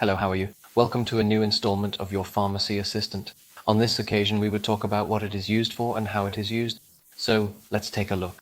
Hello, how are you? Welcome to a new installment of your Pharmacy Assistant. On this occasion, we would talk about what it is used for and how it is used. So let's take a look.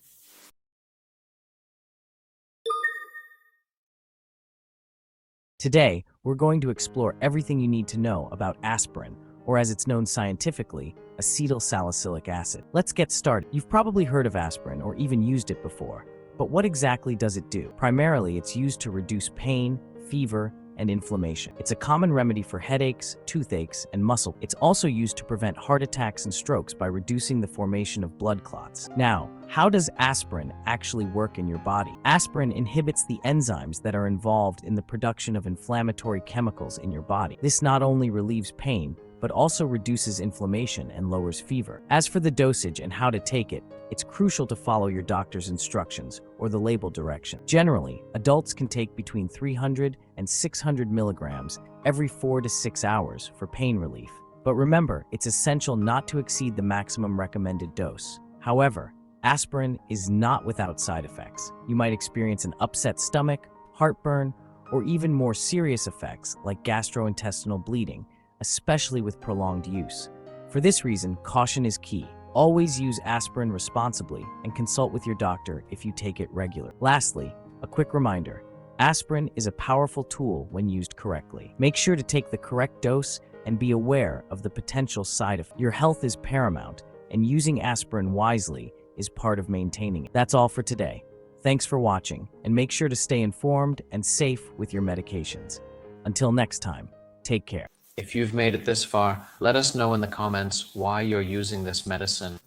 Today, we're going to explore everything you need to know about aspirin, or as it's known scientifically, acetylsalicylic acid. Let's get started. You've probably heard of aspirin or even used it before, but what exactly does it do? Primarily, it's used to reduce pain, fever, and inflammation. It's a common remedy for headaches, toothaches, and muscle. It's also used to prevent heart attacks and strokes by reducing the formation of blood clots. Now, how does aspirin actually work in your body? Aspirin inhibits the enzymes that are involved in the production of inflammatory chemicals in your body. This not only relieves pain, but also reduces inflammation and lowers fever. As for the dosage and how to take it, it's crucial to follow your doctor's instructions or the label direction. Generally, adults can take between 300 and 600 milligrams every 4 to 6 hours for pain relief. But remember, it's essential not to exceed the maximum recommended dose. However, aspirin is not without side effects. You might experience an upset stomach, heartburn, or even more serious effects like gastrointestinal bleeding, especially with prolonged use. For this reason, caution is key. Always use aspirin responsibly and consult with your doctor if you take it regularly. Lastly, a quick reminder, aspirin is a powerful tool when used correctly. Make sure to take the correct dose and be aware of the potential side effects. Your health is paramount, and using aspirin wisely is part of maintaining it. That's all for today. Thanks for watching, and make sure to stay informed and safe with your medications. Until next time, take care. If you've made it this far, let us know in the comments why you're using this medicine.